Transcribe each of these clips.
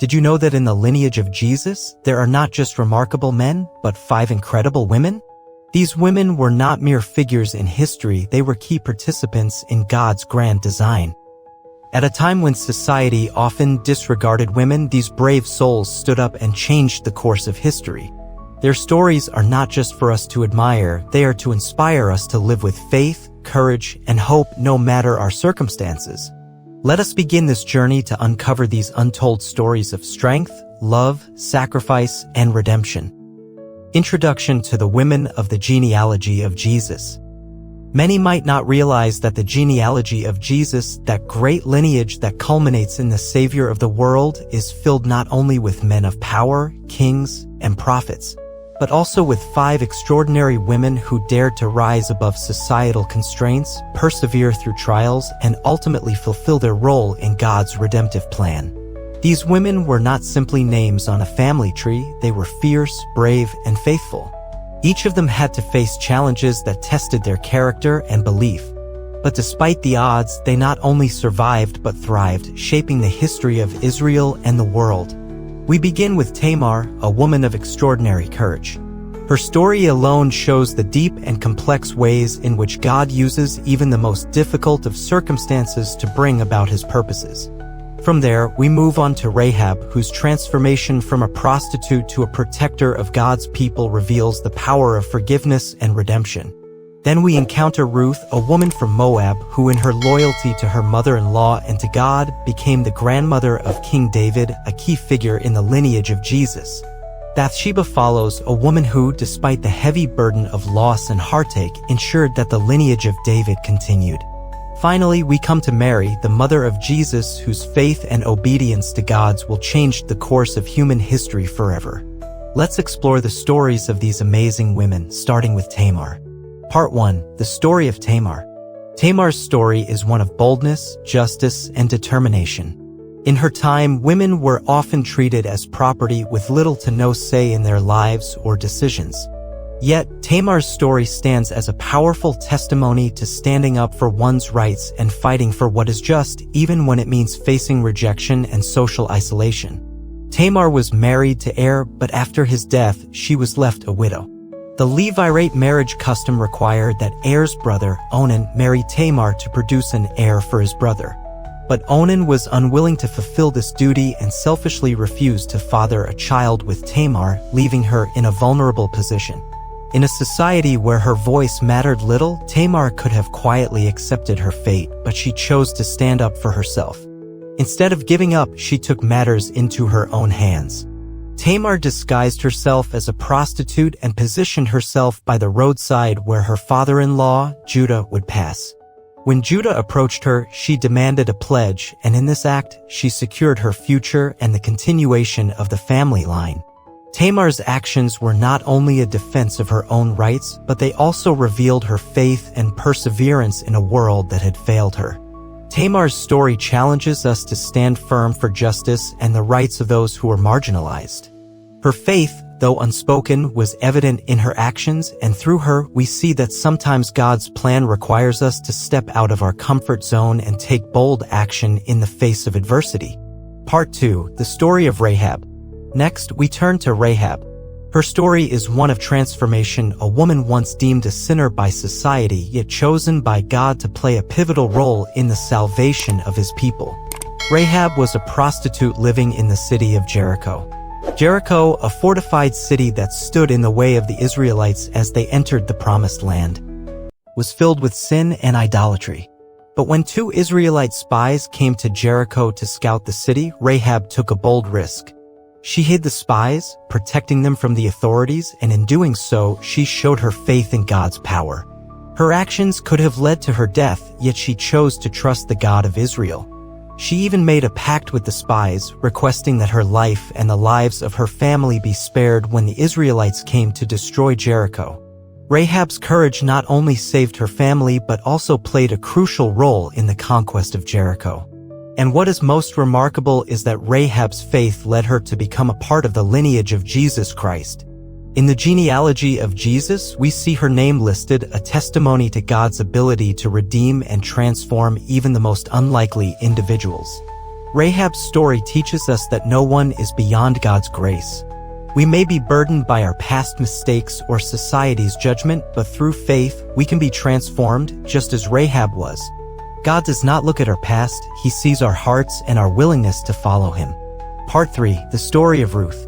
Did you know that in the lineage of Jesus, there are not just remarkable men, but 5 incredible women? These women were not mere figures in history, they were key participants in God's grand design. At a time when society often disregarded women, these brave souls stood up and changed the course of history. Their stories are not just for us to admire, they are to inspire us to live with faith, courage, and hope no matter our circumstances. Let us begin this journey to uncover these untold stories of strength, love, sacrifice, and redemption. Introduction to the women of the genealogy of Jesus. Many might not realize that the genealogy of Jesus, that great lineage that culminates in the Savior of the world, is filled not only with men of power, kings, and prophets, but also with 5 extraordinary women who dared to rise above societal constraints, persevere through trials, and ultimately fulfill their role in God's redemptive plan. These women were not simply names on a family tree, they were fierce, brave, and faithful. Each of them had to face challenges that tested their character and belief. But despite the odds, they not only survived but thrived, shaping the history of Israel and the world. We begin with Tamar, a woman of extraordinary courage. Her story alone shows the deep and complex ways in which God uses even the most difficult of circumstances to bring about his purposes. From there, we move on to Rahab, whose transformation from a prostitute to a protector of God's people reveals the power of forgiveness and redemption. Then we encounter Ruth, a woman from Moab, who in her loyalty to her mother-in-law and to God became the grandmother of King David, a key figure in the lineage of Jesus. Bathsheba follows, a woman who, despite the heavy burden of loss and heartache, ensured that the lineage of David continued. Finally, we come to Mary, the mother of Jesus, whose faith and obedience to God's will change the course of human history forever. Let's explore the stories of these amazing women, starting with Tamar. Part 1. The story of Tamar. Tamar's story is one of boldness, justice, and determination. In her time, women were often treated as property with little to no say in their lives or decisions. Yet, Tamar's story stands as a powerful testimony to standing up for one's rights and fighting for what is just, even when it means facing rejection and social isolation. Tamar was married to Er, but after his death, she was left a widow. The Levirate marriage custom required that Er's brother, Onan, marry Tamar to produce an heir for his brother. But Onan was unwilling to fulfill this duty and selfishly refused to father a child with Tamar, leaving her in a vulnerable position. In a society where her voice mattered little, Tamar could have quietly accepted her fate, but she chose to stand up for herself. Instead of giving up, she took matters into her own hands. Tamar disguised herself as a prostitute and positioned herself by the roadside where her father-in-law, Judah, would pass. When Judah approached her, she demanded a pledge, and in this act, she secured her future and the continuation of the family line. Tamar's actions were not only a defense of her own rights, but they also revealed her faith and perseverance in a world that had failed her. Tamar's story challenges us to stand firm for justice and the rights of those who are marginalized. Her faith, though unspoken, was evident in her actions, and through her, we see that sometimes God's plan requires us to step out of our comfort zone and take bold action in the face of adversity. Part 2. The story of Rahab. Next, we turn to Rahab. Her story is one of transformation, a woman once deemed a sinner by society, yet chosen by God to play a pivotal role in the salvation of his people. Rahab was a prostitute living in the city of Jericho. Jericho, a fortified city that stood in the way of the Israelites as they entered the Promised Land, was filled with sin and idolatry. But when 2 Israelite spies came to Jericho to scout the city, Rahab took a bold risk. She hid the spies, protecting them from the authorities, and in doing so, she showed her faith in God's power. Her actions could have led to her death, yet she chose to trust the God of Israel. She even made a pact with the spies, requesting that her life and the lives of her family be spared when the Israelites came to destroy Jericho. Rahab's courage not only saved her family but also played a crucial role in the conquest of Jericho. And what is most remarkable is that Rahab's faith led her to become a part of the lineage of Jesus Christ. In the genealogy of Jesus, we see her name listed, a testimony to God's ability to redeem and transform even the most unlikely individuals. Rahab's story teaches us that no one is beyond God's grace. We may be burdened by our past mistakes or society's judgment, but through faith, we can be transformed, just as Rahab was. God does not look at our past, He sees our hearts and our willingness to follow Him. Part 3. The story of Ruth.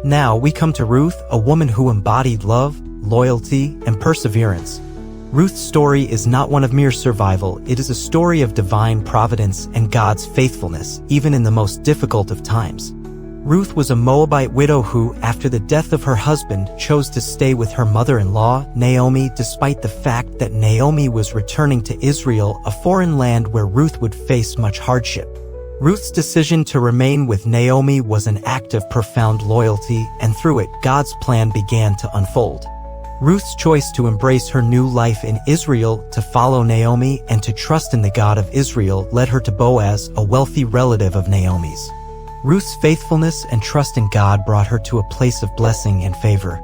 Now we come to Ruth, a woman who embodied love, loyalty, and perseverance. Ruth's story is not one of mere survival, it is a story of divine providence and God's faithfulness, even in the most difficult of times. Ruth was a Moabite widow who, after the death of her husband, chose to stay with her mother-in-law, Naomi, despite the fact that Naomi was returning to Israel, a foreign land where Ruth would face much hardship. Ruth's decision to remain with Naomi was an act of profound loyalty, and through it, God's plan began to unfold. Ruth's choice to embrace her new life in Israel, to follow Naomi, and to trust in the God of Israel led her to Boaz, a wealthy relative of Naomi's. Ruth's faithfulness and trust in God brought her to a place of blessing and favor.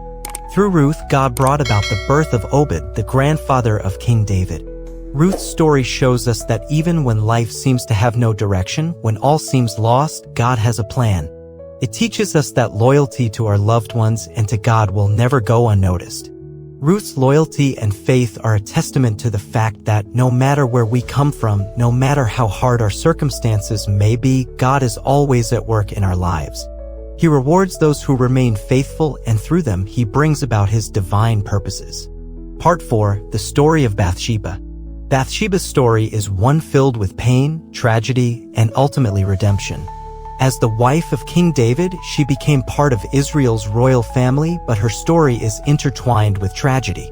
Through Ruth, God brought about the birth of Obed, the grandfather of King David. Ruth's story shows us that even when life seems to have no direction, when all seems lost, God has a plan. It teaches us that loyalty to our loved ones and to God will never go unnoticed. Ruth's loyalty and faith are a testament to the fact that no matter where we come from, no matter how hard our circumstances may be, God is always at work in our lives. He rewards those who remain faithful, and through them, He brings about His divine purposes. Part 4. The story of Bathsheba. Bathsheba's story is one filled with pain, tragedy, and ultimately redemption. As the wife of King David, she became part of Israel's royal family, but her story is intertwined with tragedy.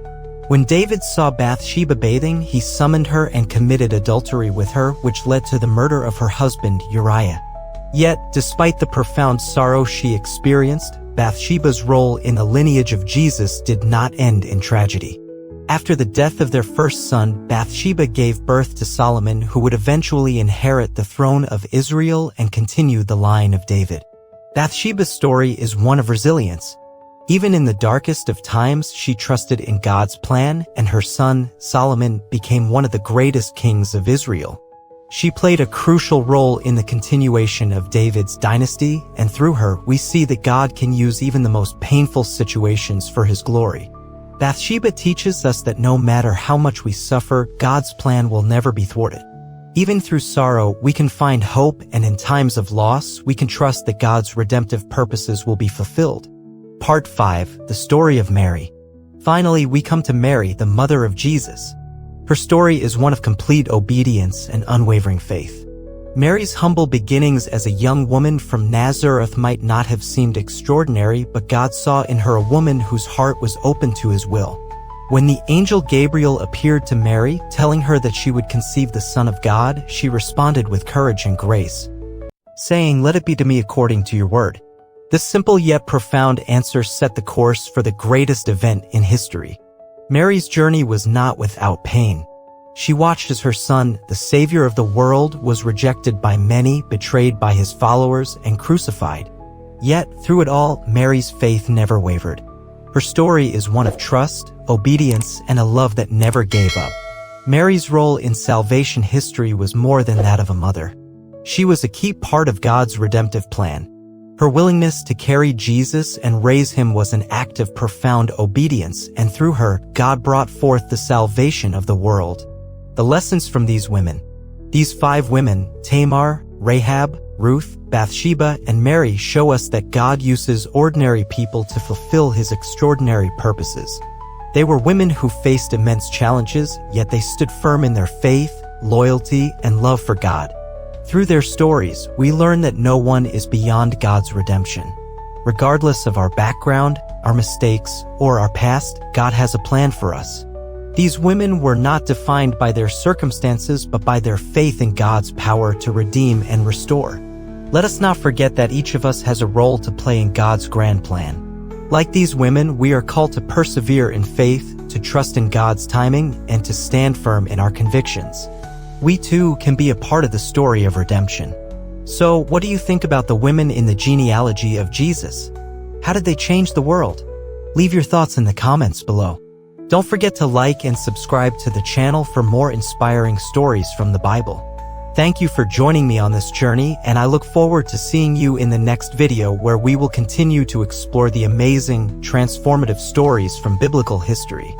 When David saw Bathsheba bathing, he summoned her and committed adultery with her, which led to the murder of her husband, Uriah. Yet, despite the profound sorrow she experienced, Bathsheba's role in the lineage of Jesus did not end in tragedy. After the death of their first son, Bathsheba gave birth to Solomon, who would eventually inherit the throne of Israel and continue the line of David. Bathsheba's story is one of resilience. Even in the darkest of times, she trusted in God's plan, and her son, Solomon, became one of the greatest kings of Israel. She played a crucial role in the continuation of David's dynasty, and through her, we see that God can use even the most painful situations for His glory. Bathsheba teaches us that no matter how much we suffer, God's plan will never be thwarted. Even through sorrow, we can find hope, and in times of loss, we can trust that God's redemptive purposes will be fulfilled. Part 5. The story of Mary. Finally, we come to Mary, the mother of Jesus. Her story is one of complete obedience and unwavering faith. Mary's humble beginnings as a young woman from Nazareth might not have seemed extraordinary, but God saw in her a woman whose heart was open to His will. When the angel Gabriel appeared to Mary, telling her that she would conceive the Son of God, she responded with courage and grace, saying, "Let it be to me according to your word." This simple yet profound answer set the course for the greatest event in history. Mary's journey was not without pain. She watched as her son, the Savior of the world, was rejected by many, betrayed by His followers, and crucified. Yet, through it all, Mary's faith never wavered. Her story is one of trust, obedience, and a love that never gave up. Mary's role in salvation history was more than that of a mother. She was a key part of God's redemptive plan. Her willingness to carry Jesus and raise Him was an act of profound obedience, and through her, God brought forth the salvation of the world. The lessons from these women. These 5 women, Tamar, Rahab, Ruth, Bathsheba, and Mary, show us that God uses ordinary people to fulfill His extraordinary purposes. They were women who faced immense challenges, yet they stood firm in their faith, loyalty, and love for God. Through their stories, we learn that no one is beyond God's redemption. Regardless of our background, our mistakes, or our past, God has a plan for us. These women were not defined by their circumstances, but by their faith in God's power to redeem and restore. Let us not forget that each of us has a role to play in God's grand plan. Like these women, we are called to persevere in faith, to trust in God's timing, and to stand firm in our convictions. We too can be a part of the story of redemption. So, what do you think about the women in the genealogy of Jesus? How did they change the world? Leave your thoughts in the comments below. Don't forget to like and subscribe to the channel for more inspiring stories from the Bible. Thank you for joining me on this journey, and I look forward to seeing you in the next video where we will continue to explore the amazing, transformative stories from biblical history.